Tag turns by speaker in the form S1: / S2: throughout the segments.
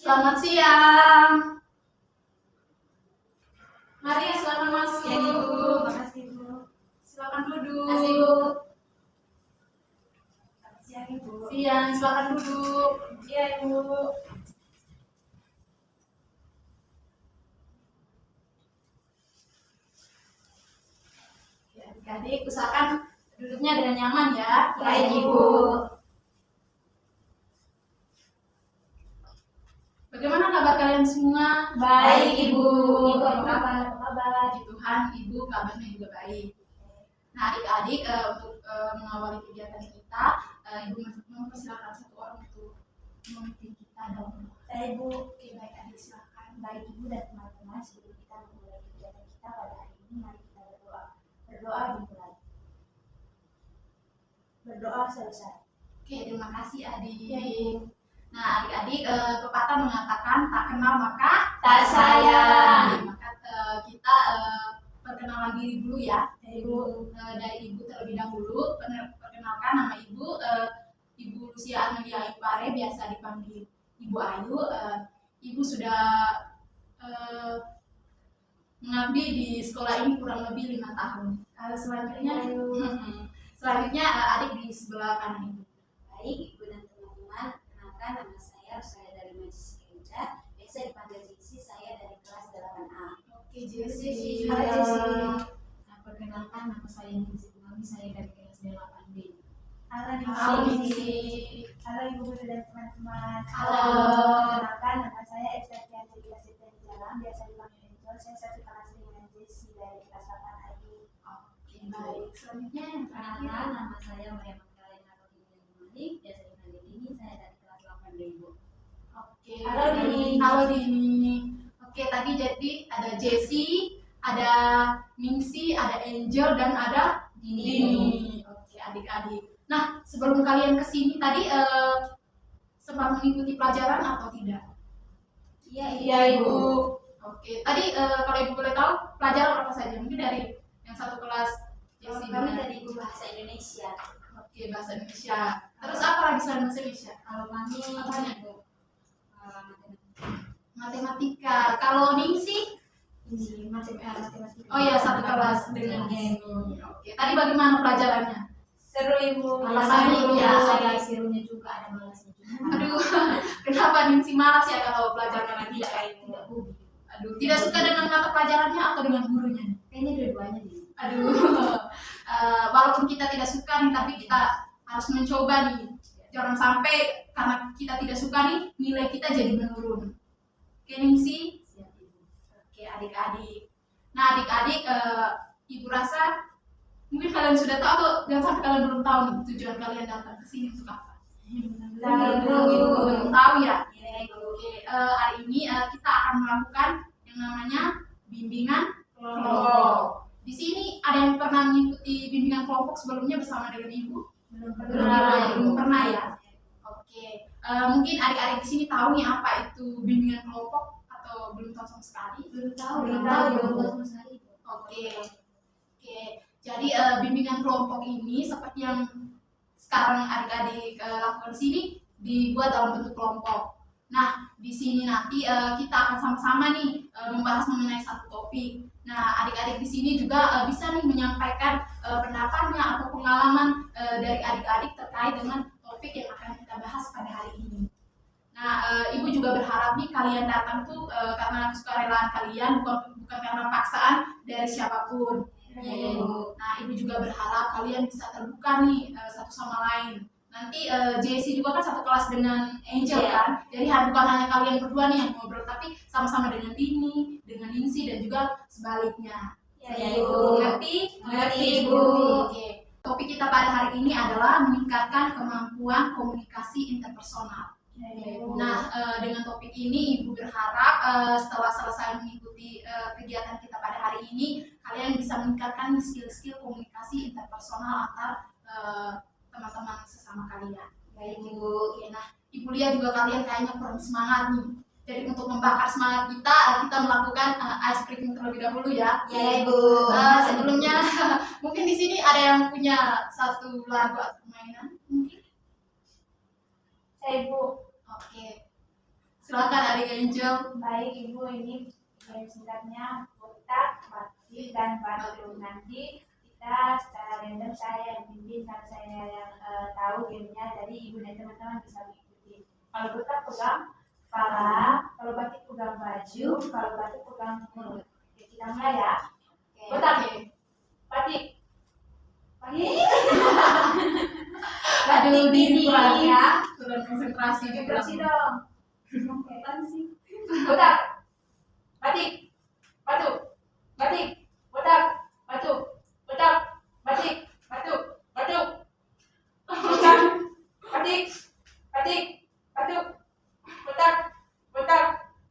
S1: Selamat siang. Mari ya, silakan masuk.
S2: Ya, Ibu. Makasih, Ibu.
S1: Silakan duduk.
S2: Makasih, Ibu. Selamat siang, Ibu.
S1: Siang, silakan duduk.
S2: Iya, Ibu.
S1: Ya, adik-adik usahakan duduknya dengan nyaman ya.
S2: Baik, Ibu.
S1: Bagaimana kabar kalian semua?
S2: Baik, Ibu.
S1: Ibu,
S2: Apa kabar? Apa kabar?
S1: Puji Tuhan, Ibu kabarnya juga baik. Nah, adik-adik untuk mengawali kegiatan kita, Ibu mempersilakan satu orang untuk memimpin kita dalam doa.
S2: Saya, Ibu.
S1: Oke, baik adik, silakan.
S2: Baik, Ibu dan teman-teman, sebelum kita memulai kegiatan kita pada hari ini, mari kita berdoa. Berdoa dimulai. Berdoa selesai.
S1: Oke, terima kasih adik.
S2: Ya, Ibu.
S1: Nah, adik-adik, pepatah mengatakan tak kenal maka
S2: Tak sayang.
S1: Maka kita perkenalan diri dulu ya.
S2: Ibu.
S1: Dari Ibu terlebih dahulu. Perkenalkan, nama Ibu Ibu Lucia Amelia Ipare, biasa dipanggil Ibu Ayu. Ibu sudah mengabdi di sekolah ini kurang lebih 5 tahun. Selanjutnya adik di sebelah kanan Ibu.
S3: Baik, Ibu dan teman-teman, kenalkan nama saya Rusaya dari Majlis Gereja, biasa dipanggil Jesse, saya dari kelas 8A.
S1: Oke, Jesse.
S2: Halo, Jesse.
S4: Nah, perkenalkan nama saya Ningsi Purnami, saya dari kelas 8B.
S2: Halo,
S1: Halo,
S2: Ningsi.
S1: Ningsi.
S2: Halo, Ibu Guru dan teman-teman.
S1: Halo.
S2: Kenalkan, nama saya Estefian Jessica Sitani Jalan, biasa dipanggil Angel. Saya satu kelas dengan Jesse dari kelas 8A.
S1: Oke, baik. Selanjutnya yang terakhir.
S3: Perkenalkan, nama saya Maria Magdalena Rodini Malik, biasa dipanggil Dini, saya dari kelas 8B, Ibu.
S1: Oke.
S2: Halo, Dini.
S1: Halo Dini. Oke, tadi jadi ada Jessie, ada Ningsi, ada Angel dan ada Dini. Oke, adik-adik. Nah, sebelum kalian kesini tadi sempat mengikuti pelajaran atau tidak?
S3: Iya,
S1: Ibu. Oke, tadi kalau Ibu boleh tahu pelajaran apa saja? Mungkin dari yang satu kelas Jessie
S3: Kami
S1: dengan-
S3: tadi Ibu bahasa Indonesia.
S1: Oke, bahasa Indonesia. Terus apa lagi selain bahasa Indonesia?
S3: Kalau kami
S1: Apanya?
S3: Ibu matematika.
S1: Matematika. Kalau Ningsi?
S2: Ini matematika.
S1: Oh iya, satu kelas dengan Deni. Oke, tadi bagaimana pelajarannya?
S2: Seru, Ibu.
S1: Alasannya, Ibu, ya.
S4: Ada serunya juga, ada malasnya juga.
S1: Aduh, kenapa Ningsi malas ya kalau pelajarannya tidak kayak itu?
S4: Tidak hobi.
S1: Aduh, tidak suka dengan mata pelajarannya atau dengan gurunya?
S4: Kayaknya dua-duanya deh.
S1: Aduh, walaupun kita tidak suka nih, tapi kita harus mencoba nih. Jangan sampai karena kita tidak suka nih, nilai kita jadi menurun. Oke, Ningsi?
S4: Siap, Ibu.
S1: Oke, adik-adik. Nah, adik-adik, Ibu rasa mungkin kalian sudah tahu atau jangan sampai kalian belum tahu nih tujuan kalian datang ke sini untuk apa? Belum tahu ya? Oke, hari ini kita akan melakukan yang namanya bimbingan kelompok. Di sini ada yang pernah mengikuti bimbingan kelompok sebelumnya bersama dengan Ibu? Belum pernah ya? Oke, mungkin adik-adik di sini tahu nih apa itu bimbingan kelompok atau belum tahu sama sekali?
S4: Belum tahu sama sekali.
S1: Oke, oke. Jadi bimbingan kelompok ini seperti yang sekarang adik-adik lakukan di sini dibuat dalam bentuk kelompok. Nah, di sini nanti kita akan sama-sama nih membahas mengenai satu topik. Nah, adik-adik di sini juga bisa nih menyampaikan pendapatnya atau pengalaman dari adik-adik terkait dengan topik yang akan kita bahas pada hari ini. Nah, Ibu juga berharap nih kalian datang tuh karena kesukarelaan kalian, bukan karena paksaan dari siapapun. Nah, Ibu juga berharap kalian bisa terbuka nih satu sama lain. Nanti Jessie juga kan satu kelas dengan Angel kan, jadi bukan hanya kalian berdua nih yang ngobrol, tapi sama-sama dengan Dini, dengan Ningsi dan juga sebaliknya.
S3: Ya, Ibu.
S1: Ngerti?
S3: Ngerti, Ibu.
S1: Oke. Topik kita pada hari ini adalah meningkatkan kemampuan komunikasi interpersonal. Nah, dengan topik ini Ibu berharap setelah selesai mengikuti kegiatan kita pada hari ini, kalian bisa meningkatkan skill-skill komunikasi interpersonal antar teman-teman sesama kalian.
S3: Baik, Ibu.
S1: Oke, nah Ibu lihat juga kalian kayaknya kurang semangat nih. Jadi untuk membakar semangat kita melakukan ice breaking terlebih dahulu ya.
S3: Ya, Ibu.
S1: Sebelumnya mungkin di sini ada yang punya satu lagu atau permainan mungkin.
S2: Saya, Ibu.
S1: Oke. Silakan adik Angel.
S2: Baik Ibu, ini singkatnya kotak, batik, dan batu. Nanti kita secara random saya yang pimpin karena saya yang tahu gamenya, jadi Ibu dan teman-teman bisa mengikuti. Kalau kotak pegang kepala, kalau batik pegang baju, kalau batu pegang mulut. Oke, kita mulai ya. Kotak, batik, batik.
S1: Aduh,
S2: Batik
S1: kurang
S2: ini.
S1: ya. Kurang konsentrasi di
S2: Konsentrasi
S1: belakang.
S2: dong. Oke, sih. Kotak, batik, batu, batik, kotak, batu, kotak, batik, batu, batu, kotak, batik, batik, batu, kotak, kotak,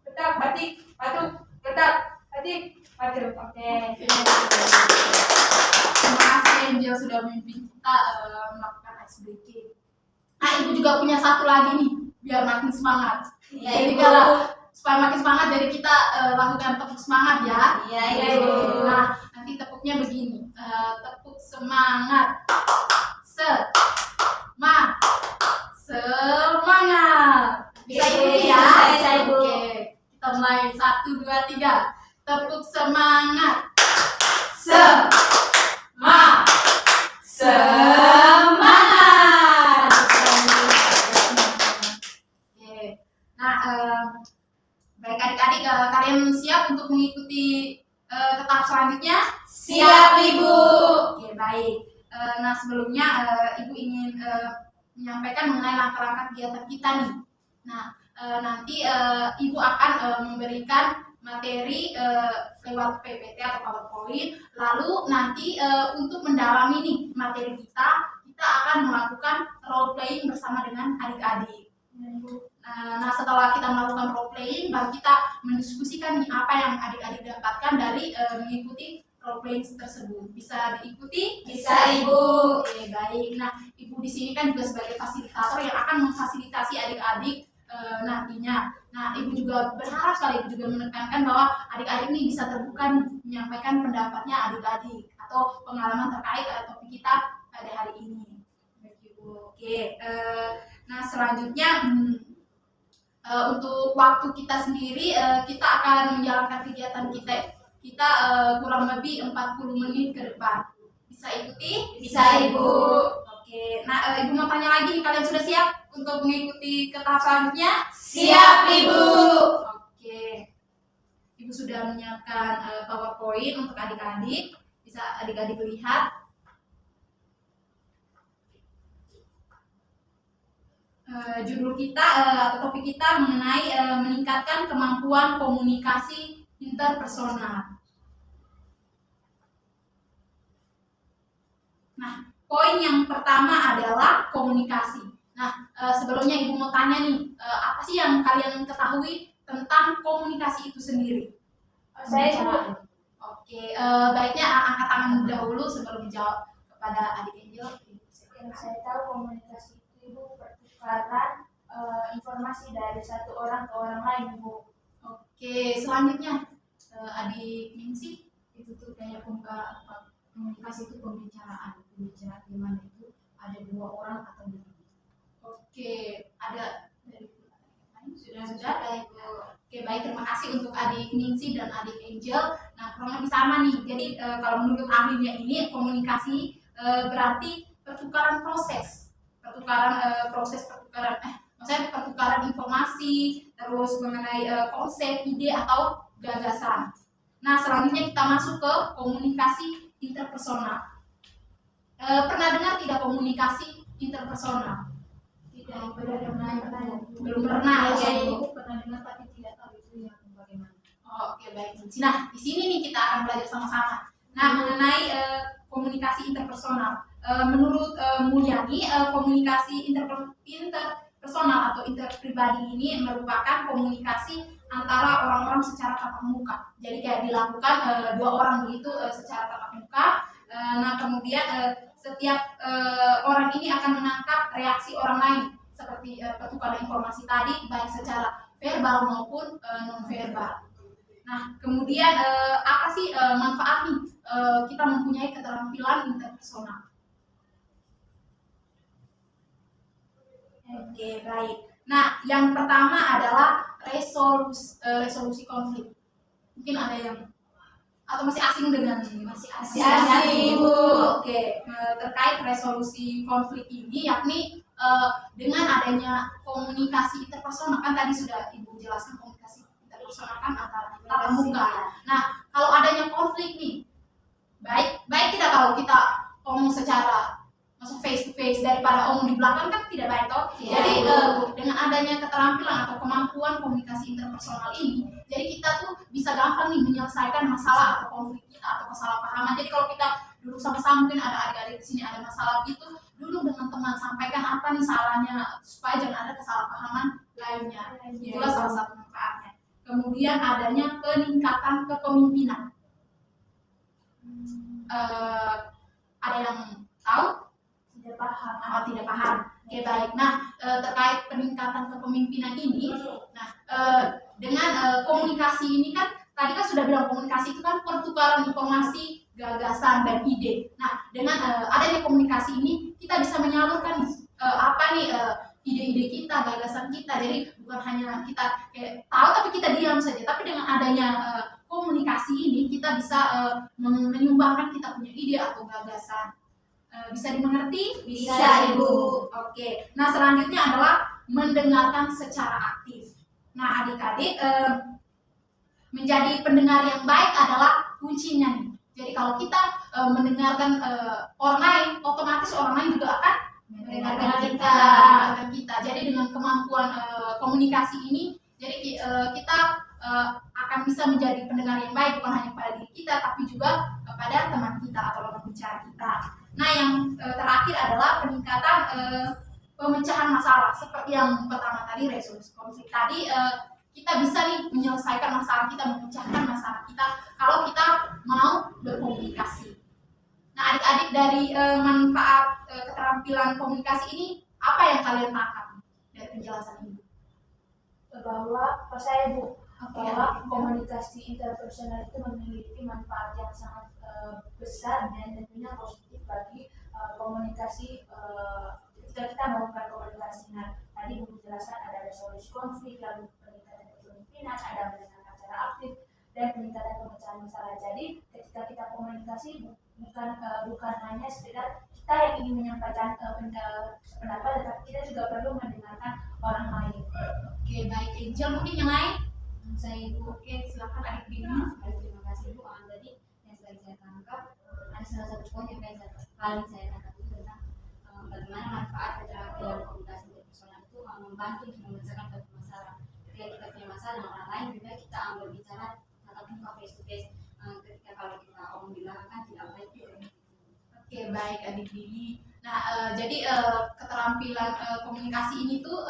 S2: kotak, batik, batu, kotak, batik, batu. Oke.
S1: Terima kasih Angel sudah memimpin kita melakukan ice breaking. Nah, Ibu juga punya satu lagi nih, biar makin semangat.
S3: Iya,
S1: Jadi
S3: Ibu.
S1: kalau supaya makin semangat, jadi kita lakukan tepuk semangat ya.
S3: Iya,
S1: Ibu.
S3: Ibu.
S1: Nah, nanti tepuknya begini. Tepuk semangat. Semangat. Bisa ikuti ya.
S3: Bisa, Ibu.
S1: Oke, kita mulai 1, 2, 3. Tepuk semangat. Semangat. Oke. Nah, baik adik-adik, kalian siap untuk mengikuti ke tahap selanjutnya?
S3: Siap, Ibu.
S1: Oke, baik. Nah, sebelumnya Ibu ingin menyampaikan mengenai langkah-langkah kegiatan kita nih. Nah, nanti Ibu akan memberikan materi lewat PPT atau PowerPoint. Lalu nanti untuk mendalami nih materi kita akan melakukan role playing bersama dengan adik-adik. Nah, setelah kita melakukan role playing, baru kita mendiskusikan nih apa yang adik-adik dapatkan dari mengikuti role playing tersebut. Bisa diikuti?
S3: Bisa, Ibu.
S1: Oke, baik. Nah, Ibu di sini kan juga sebagai fasilitator yang akan memfasilitasi adik-adik nantinya. Nah, Ibu juga berharap sekali, Ibu juga menekankan bahwa adik-adik ini bisa terbuka nih, menyampaikan pendapatnya adik-adik atau pengalaman terkait topik kita pada hari ini. Baik, Ibu. Oke, nah selanjutnya untuk waktu kita sendiri, kita akan menjalankan kegiatan kita kurang lebih 40 menit ke depan. Bisa ikuti?
S3: Bisa, Ibu.
S1: Oke, nah Ibu mau tanya lagi nih, kalian sudah siap untuk mengikuti ke tahap selanjutnya?
S3: Siap, Ibu.
S1: Oke, Ibu sudah menyiapkan PowerPoint untuk adik-adik. Bisa adik-adik lihat. Judul kita atau topik kita mengenai meningkatkan kemampuan komunikasi interpersonal. Nah, poin yang pertama adalah komunikasi. Nah, sebelumnya Ibu mau tanya nih, apa sih yang kalian ketahui tentang komunikasi itu sendiri?
S2: Saya Ibu.
S1: Oke, baiknya angkat tangan dahulu sebelum dijawab kepada adik Angel.
S2: Yang saya tahu komunikasi itu Ibu pertukaran informasi dari satu orang ke orang lain Ibu.
S1: Oke, selanjutnya adik Ningsi.
S4: Itu tuh kayak komunikasi itu pembicaraan di mana itu ada dua orang atau lebih.
S1: Oke, ada dari sudah baik. Oke, baik, terima kasih untuk adik Ningsi dan adik Angel. Nah, kurang lebih sama nih. Jadi kalau menurut ahlinya ini komunikasi berarti pertukaran informasi, terus mengenai konsep, ide atau gagasan. Nah, selanjutnya kita masuk ke komunikasi interpersonal. Pernah dengar tidak komunikasi interpersonal?
S4: Tidak pernah.
S1: Belum pernah ya.
S4: Saya pernah dengar tapi tidak tahu itu yang bagaimana.
S1: Oke, baik. Nah, di sini nih kita akan belajar sama-sama. Nah, mengenai komunikasi interpersonal. Menurut Mulyani, komunikasi interpersonal atau interpribadi ini merupakan komunikasi antara orang-orang secara tatap muka. Jadi kayak dilakukan dua orang begitu secara tatap muka. Nah, kemudian setiap orang ini akan menangkap reaksi orang lain seperti pertukaran informasi tadi, baik secara verbal maupun non-verbal. Nah, kemudian apa sih manfaat nih kita mempunyai keterampilan interpersonal? Oke, baik. Nah, yang pertama adalah resolusi konflik. Mungkin ada yang atau masih asing dengan
S2: Masih
S1: asing Bu. Oke, terkait resolusi konflik ini yakni dengan adanya komunikasi interpersonal, kan tadi sudah Ibu jelaskan komunikasi interpersonal kan antara tatap muka. Nah, kalau adanya konflik nih, baik tidak kalau kita ngomong secara masuk face to face daripada omong di belakang kan tidak baik toh.
S3: Iya.
S1: Jadi dengan adanya keterampilan atau kemampuan komunikasi interpersonal ini, jadi kita tuh bisa gampang nih menyelesaikan masalah atau konflik kita atau kesalahpahaman. Jadi kalau kita duduk sama-sama, mungkin ada adik-adik di sini ada masalah gitu, duduk dengan teman sampaikan apa nih salahnya supaya jangan ada kesalahpahaman lainnya. Itulah salah satu manfaatnya. Kemudian adanya peningkatan kepemimpinan. Ada yang tahu?
S2: tidak paham.
S1: Tidak paham. Oke, baik. Nah, terkait peningkatan kepemimpinan ini, nah dengan komunikasi ini kan tadi kan sudah bilang komunikasi itu kan pertukaran informasi, gagasan dan ide. Nah, dengan adanya komunikasi ini kita bisa menyalurkan apa nih ide-ide kita, gagasan kita. Jadi bukan hanya kita kayak tahu tapi kita diam saja. Tapi dengan adanya komunikasi ini kita bisa menyumbangkan kita punya ide atau gagasan. Bisa dimengerti?
S3: Bisa, Ibu.
S1: Oke. Nah, selanjutnya adalah mendengarkan secara aktif. Nah, adik-adik menjadi pendengar yang baik adalah kuncinya nih. Jadi kalau kita mendengarkan orang lain, otomatis orang lain juga akan mendengarkan kita. Jadi dengan kemampuan komunikasi ini, jadi kita akan bisa menjadi pendengar yang baik bukan hanya pada diri kita, tapi juga kepada teman kita atau lawan bicara kita. Nah, yang terakhir adalah peningkatan pemecahan masalah. Seperti yang pertama tadi, resolusi konflik tadi, kita bisa nih menyelesaikan masalah kita, memecahkan masalah kita kalau kita mau berkomunikasi. Nah, adik-adik dari manfaat keterampilan komunikasi ini, apa yang kalian tangkap dari penjelasan Ibu?
S2: Bahwa saya Bu, bahwa komunikasi interpersonal itu memiliki manfaat yang sangat besar dan tentunya positif bagi komunikasi ketika kita melakukan komunikasi. Nah, tadi Bu jelaskan ada resolusi konflik, lalu peningkatan kepemimpinan, ada mendengarkan secara aktif dan peningkatan pemecahan masalah. Jadi ketika kita komunikasi bukan hanya sekedar kita yang ingin menyampaikan pendapat, tetapi kita juga perlu mendengarkan orang lain.
S1: Oke, baik. Angel, mungkin yang lain?
S3: Saya Ibu.
S1: Oke, silakan adik Bini.
S3: Baik, terima kasih Bu. Tadi yang saya tangkap ada salah satu poin yang paling saya tangkap itu tentang bagaimana manfaat keterampilan komunikasi interpersonal itu membantu menyelesaikan suatu masalah. Ketika kita punya masalah dengan orang lain, juga kita berbicara tatap muka face to face. Ketika kalau kita omong di belakang kan tidak baik.
S1: Oke, baik adik Bini. Nah, jadi keterampilan komunikasi ini tuh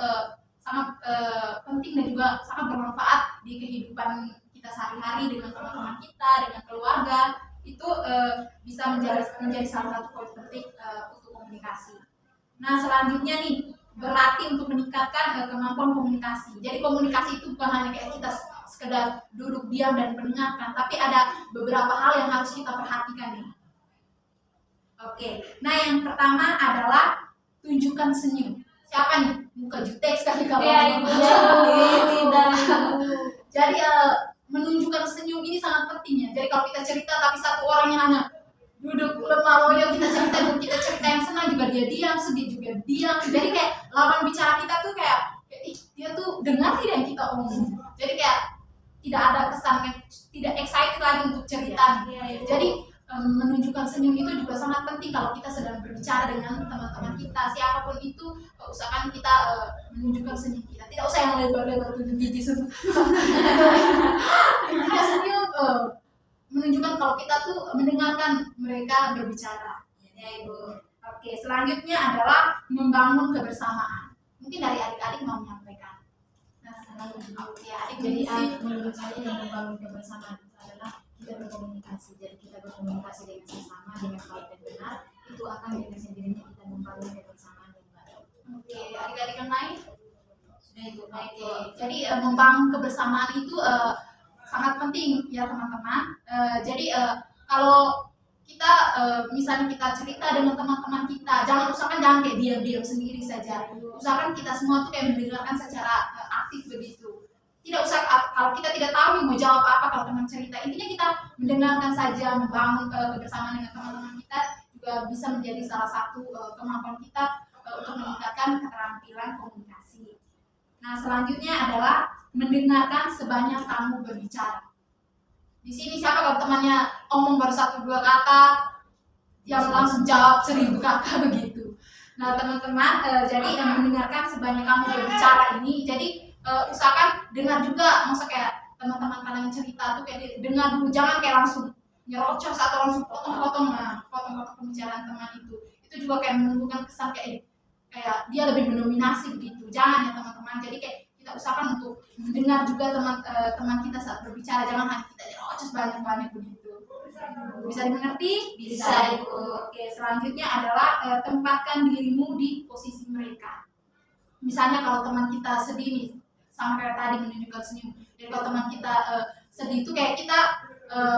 S1: sangat penting dan juga sangat bermanfaat di kehidupan kita sehari-hari dengan teman-teman kita, dengan keluarga. Itu bisa menjadi salah satu poin penting untuk komunikasi. Nah, selanjutnya nih, berlatih untuk meningkatkan kemampuan komunikasi. Jadi komunikasi itu bukan hanya kayak kita sekedar duduk diam dan mendengarkan, tapi ada beberapa hal yang harus kita perhatikan nih. Oke, nah yang pertama adalah tunjukkan senyum. Siapa nih? Muka jutek sekali kalau
S2: Tidak.
S1: Jadi menunjukkan senyum ini sangat penting ya. Jadi kalau kita cerita tapi satu orang yang hanya duduk lemah loyo, kita cerita yang senang juga dia diam, sedih juga diam. Jadi kayak lawan bicara kita tuh kayak dia tuh dengar tidak yang kita omongin. Jadi kayak tidak ada kesan, tidak excited lagi untuk cerita. Jadi menunjukkan senyum itu juga sangat penting kalau kita sedang berbicara dengan teman-teman kita, siapapun itu. Usahakan kita menunjukkan senyum kita, tidak usah yang lebar-lebar tunjuk gigi semua. Kita senyum, menunjukkan kalau kita tuh mendengarkan mereka berbicara. Ya Ibu. Oke, selanjutnya adalah membangun kebersamaan. Mungkin dari adik-adik mau menyampaikan. Oke, adik
S4: Jadi
S1: mengisi.
S4: menurut saya yang membangun kebersamaan itu adalah kita berkomunikasi. Jadi kita berkomunikasi dengan sesama dengan baik dan benar, itu akan dengan sendirinya kita membangun kebersamaan yang baik.
S1: Oke, adik-adik yang lain?
S3: Sudah Ibu.
S1: Oke, jadi membangun kebersamaan itu sangat penting ya teman-teman. Jadi kalau kita misalnya kita cerita dengan teman-teman kita, jangan kayak diam-diam sendiri saja. Usahakan kita semua tuh kayak mendengarkan secara aktif begitu. Tidak usah kalau kita tidak tahu nih mau jawab apa kalau teman cerita, intinya kita mendengarkan saja, membangun kebersamaan dengan teman-teman kita juga bisa menjadi salah satu kemampuan kita untuk meningkatkan keterampilan komunikasi. Nah, selanjutnya adalah mendengarkan sebanyak kamu berbicara. Di sini siapa kalau temannya omong baru 1-2 kata, yang langsung jawab 1000 kata begitu. Nah, teman-teman, jadi mendengarkan sebanyak kamu berbicara ini, jadi usahakan dengar juga, maksudnya kayak teman-teman kalian cerita tuh kayak dengar dulu, jangan kayak langsung nyerocos atau langsung potong-potong pembicaraan teman itu. Itu juga kayak menumbuhkan kesan kayak dia lebih mendominasi begitu. Jangan ya teman-teman. Jadi kayak kita usahakan untuk mendengar juga teman kita saat berbicara, jangan hanya kita nyerocos banyak-banyak begitu. Bisa dimengerti?
S3: Bisa, Ibu.
S1: Oke, selanjutnya adalah tempatkan dirimu di posisi mereka. Misalnya kalau teman kita sedih nih, sama kayak tadi menunjukkan senyum. Jadi kalau teman kita sedih itu kayak kita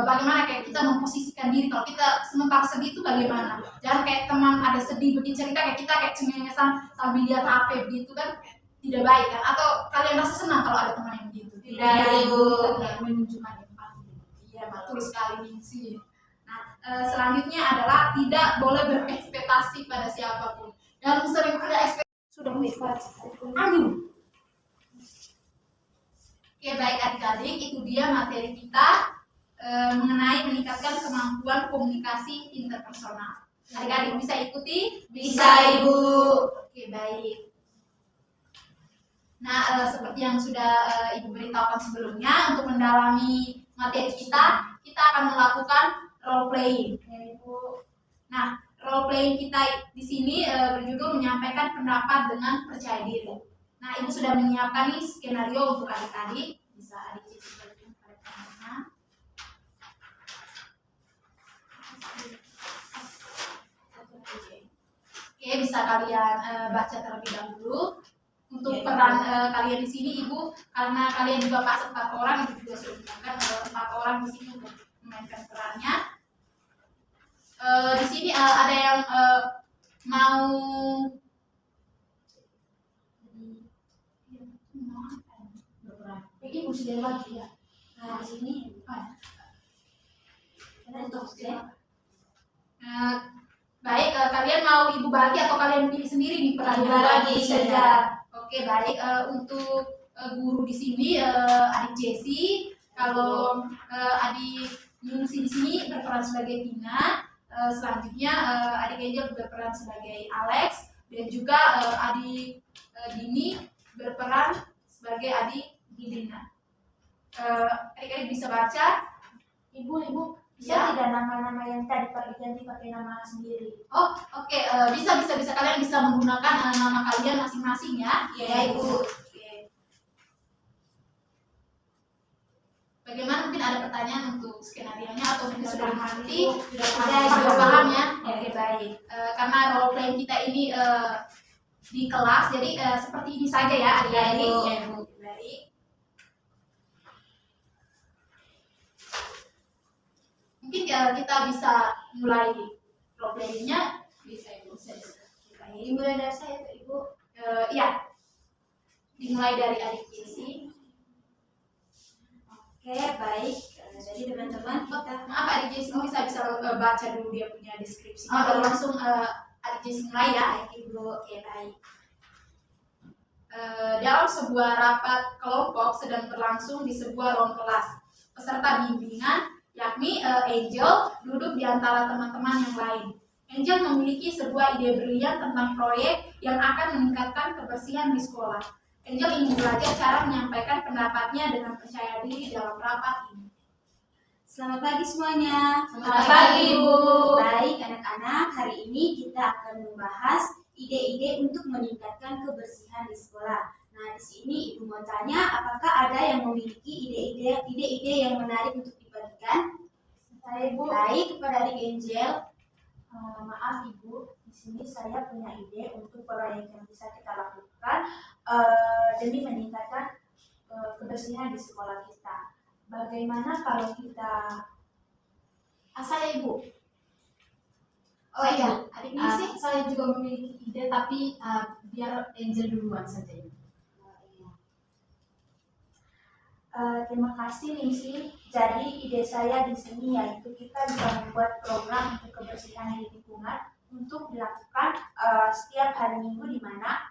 S1: bagaimana kayak kita memposisikan diri, kalau kita sementara sedih itu bagaimana? Jangan kayak teman ada sedih begini cerita kayak kita kayak cengengesan sambil lihat HP begitu kan, tidak baik kan? Atau kalian rasa senang kalau ada teman yang begitu?
S3: Tidak, Ibu.
S1: Tidak menunjukkan empati. Iya, betul sekali Ningsi. Nah, selanjutnya adalah tidak boleh berekspektasi pada siapapun. Yang sering punya ekspektasi sudah mulai. Aduh. Oke, baik adik-adik, itu dia materi kita mengenai meningkatkan kemampuan komunikasi interpersonal. Adik-adik bisa ikuti?
S3: Bisa, Ibu.
S1: Oke, baik. Nah, seperti yang sudah Ibu beritahukan sebelumnya, untuk mendalami materi kita akan melakukan role playing. Nah, role playing kita di sini berjudul menyampaikan pendapat dengan percaya diri. Nah, Ibu sudah menyiapkan nih skenario untuk adik-adik. Bisa adik seperti pada teman-teman. Oke, bisa kalian baca terlebih dahulu. Untuk peran kalian di sini, Ibu, karena kalian juga pas 4 orang, Ibu juga sudah menyiapkan 4 orang di sini untuk memainkan perannya. Di sini ada yang mau
S2: Ibu sudah lagi ya. Nah, di sini untuk
S1: baik, kalian mau Ibu bagi atau kalian pilih sendiri nih peran
S3: Bagi saja.
S1: Oke, baik. Untuk guru di sini adik Jessi, kalau adik Yungsi di sini berperan sebagai Tina, selanjutnya adik Angel berperan sebagai Alex, dan juga adik Dini berperan sebagai adik Didina. Adik-adik bisa baca?
S2: Ibu bisa
S1: Ya.
S2: tidak nama-nama yang tadi diganti pakai nama sendiri?
S1: Oh, oke. Bisa. Kalian bisa menggunakan nama kalian masing-masing ya.
S3: Ya, Ibu.
S1: Oke. Bagaimana, mungkin ada pertanyaan untuk skenario-nya atau mungkin sudah mengerti? Sudah paham ya? Oke, baik. Karena role playing kita ini di kelas, jadi seperti ini saja ya adik-adik.
S3: Ibu.
S1: Ya, Ibu. Baik. Mungkin kita bisa mulai role playing-nya. Bisa.
S2: Dimulai dari saya tuh, Ibu.
S1: Iya. Dimulai dari adik Jessi.
S3: Oke, baik. Jadi teman-teman kita
S1: Maaf adik Jessi, bisa baca dulu dia punya deskripsi.
S3: Oh,
S1: Baru
S3: iya.
S1: langsung adik Jessi mulai ya.
S3: Ibu. Oke, baik.
S1: Dalam sebuah rapat kelompok sedang berlangsung di sebuah ruang kelas. Peserta bimbingan, yakni Angel, duduk di antara teman-teman yang lain. Angel memiliki sebuah ide brilian tentang proyek yang akan meningkatkan kebersihan di sekolah. Angel ingin belajar cara menyampaikan pendapatnya dengan percaya diri dalam rapat ini.
S3: Selamat pagi semuanya.
S1: Selamat pagi, Ibu.
S3: Baik, anak-anak, hari ini kita akan membahas ide-ide untuk meningkatkan kebersihan di sekolah. Nah, di sini Ibu mau tanya, apakah ada yang memiliki ide-ide yang menarik untuk dibagikan?
S2: Saya, Ibu.
S3: Baik, kepada adik Angel.
S2: Maaf Ibu, di sini saya punya ide untuk proyek yang bisa kita lakukan demi meningkatkan kebersihan di sekolah kita. Bagaimana kalau kita
S1: Saya Ibu. Oh iya, adik Nisi.
S4: Saya juga memiliki ide, tapi biar Angel duluan saja.
S2: Terima kasih Ningsi. Jadi ide saya di sini yaitu kita bisa membuat program untuk kebersihan di lingkungan untuk dilakukan setiap hari Minggu, di mana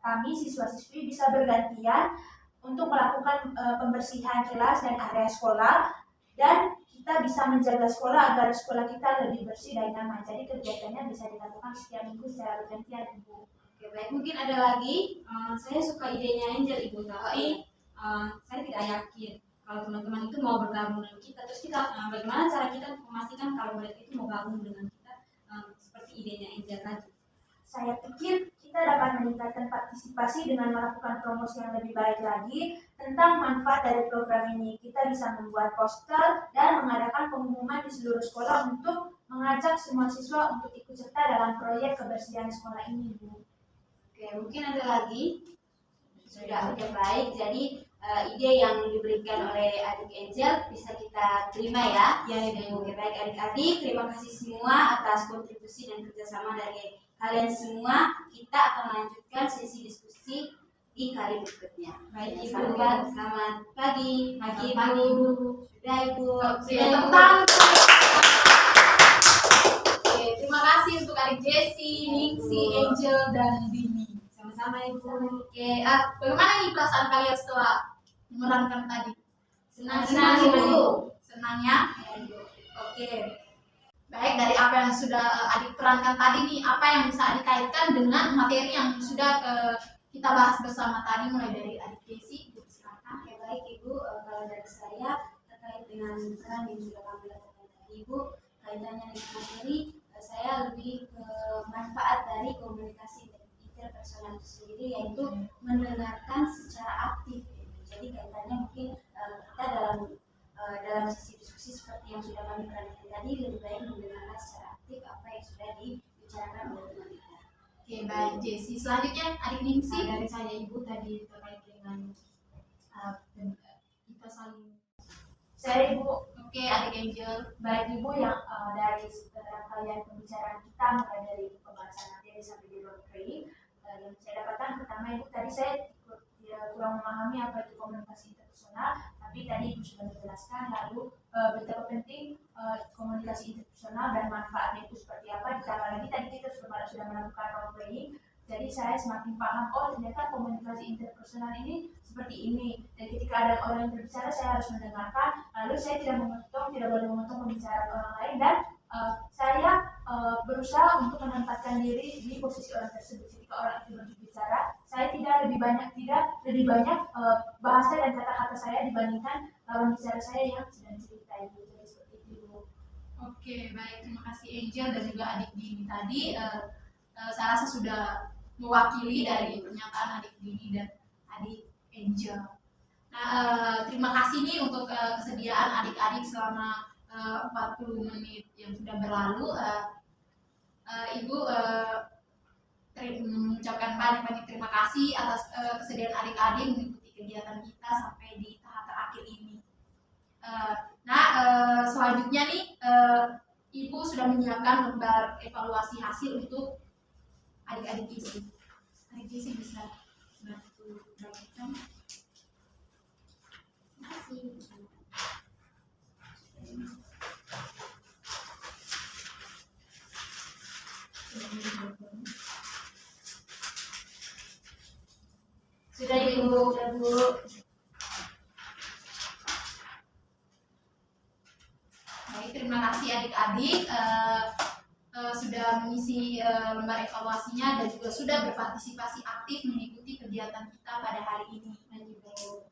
S2: kami siswa-siswi bisa bergantian untuk melakukan pembersihan kelas dan area sekolah, dan kita bisa menjaga sekolah agar sekolah kita lebih bersih dan nyaman. Jadi kegiatannya bisa dilakukan setiap minggu secara bergantian, Ibu.
S3: Oke, baik, mungkin ada lagi. Saya suka idenya Angel, Ibu, tapi saya tidak yakin kalau teman-teman itu mau bergabung dengan kita. Terus kita bagaimana cara kita memastikan kalau mereka itu mau gabung dengan kita seperti idenya Angel tadi?
S2: Saya pikir kita dapat meningkatkan partisipasi dengan melakukan promosi yang lebih baik lagi tentang manfaat dari program ini. Kita bisa membuat poster dan mengadakan pengumuman di seluruh sekolah untuk mengajak semua siswa untuk ikut serta dalam proyek kebersihan sekolah ini, Bu.
S3: Oke, mungkin ada lagi. Sudah, oke, baik. Jadi ide yang diberikan oleh adik Angel bisa kita terima ya.
S4: Ya,
S3: Oke, baik adik-adik, terima kasih semua atas kontribusi dan kerjasama dari kalian semua. Kita akan melanjutkan sesi diskusi di kali berikutnya.
S4: Baik, Ibu.
S3: Selamat pagi.
S4: Pagi,
S3: Ibu. Sudah, Ibu.
S1: Oke,
S3: Sudah, Ibu.
S1: Oke, terima kasih untuk adik Jessie, Ningsi, Angel, dan Dini.
S3: Sama-sama, Ibu.
S1: Oke, bagaimana nih perasaan kalian setelah memerankan tadi?
S3: Senang, Ibu.
S1: Senang ya? Oke. Baik, dari apa yang sudah adik perankan tadi nih, apa yang bisa adik kaitkan dengan materi yang sudah kita bahas bersama tadi, mulai dari adik Jessie? Ibu, silakan.
S3: Oke, baik Ibu, kalau dari saya terkait dengan peran yang sudah kami lakukan tadi Ibu, kaitannya dengan materi, saya lebih ke manfaat dari komunikasi interpersonal itu sendiri, yaitu mendengarkan secara aktif. Jadi kaitannya mungkin kita dalam sesi diskusi seperti yang sudah kami perankan tadi, lebih baik mendengarkan secara aktif apa yang sudah dibicarakan oleh teman kita.
S1: Oke, baik Jessie. Selanjutnya adik Ningsi.
S4: Dari saya, Ibu, tadi terkait dengan kita saling.
S2: Saya, Ibu.
S1: Oke, adik Angel.
S2: Baik Ibu, yang dari rangkaian pembicaraan kita mulai dari pembahasan materi sampai di roleplay, yang saya dapatkan pertama Ibu, tadi saya kurang memahami apa itu komunikasi interpersonal, tapi tadi Ibu sudah menjelaskan lalu betapa penting komunikasi interpersonal dan manfaatnya itu seperti apa. Ditambah lagi tadi kita sudah melakukan roleplaying, jadi saya semakin paham, oh ternyata komunikasi interpersonal ini seperti ini. Dan ketika ada orang yang berbicara, saya harus mendengarkan, lalu saya tidak boleh memotong pembicaraan orang lain, dan saya berusaha untuk menempatkan diri di posisi orang tersebut. Ketika orang itu berbicara, saya tidak lebih banyak bahasa dan kata-kata saya dibandingkan lawan bicara saya yang sedang cerita. Jadi seperti itu.
S1: Oke, baik. Terima kasih Angel dan juga adik Dini tadi. Saya rasa sudah mewakili dari pernyataan adik Dini dan adik Angel. Nah, terima kasih nih untuk kesediaan adik-adik selama 40 menit yang sudah berlalu. Ibu mengucapkan banyak terima kasih atas kesediaan adik-adik mengikuti kegiatan kita sampai di tahap terakhir ini. Selanjutnya nih, Ibu sudah menyiapkan lembar evaluasi hasil untuk adik-adik isi. Adik isi bisa bantu bagikan. Terima kasih.
S3: Sudah Ibu, sudah Bu.
S1: Baik, terima kasih adik-adik sudah mengisi lembar evaluasinya dan juga sudah berpartisipasi aktif mengikuti kegiatan kita pada hari ini.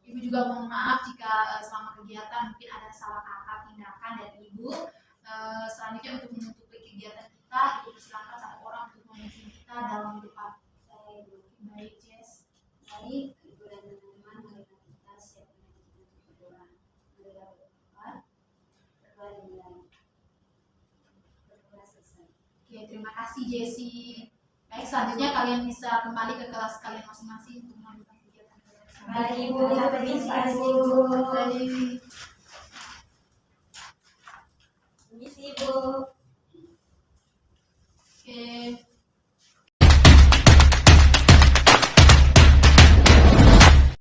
S1: Ibu juga mohon maaf jika selama kegiatan mungkin ada salah kata tindakan dari Ibu. Selanjutnya untuk menutupi kegiatan kita, Ibu persilakan satu orang untuk memimpin kita dalam doa. Baik, Jess.
S3: Baik, Ibu dan teman-teman, marilah kita siap untuk berdoa. Marilah berdoa dengan berdoa selesai.
S1: Oke, terima kasih Jessie. Baik, selanjutnya kalian bisa kembali ke kelas kalian masing-masing untuk melanjutkan kegiatan kalian.
S3: Baik Ibu, sampai jumpa Ibu.
S1: Baik.
S3: Misi Ibu.
S1: Oke.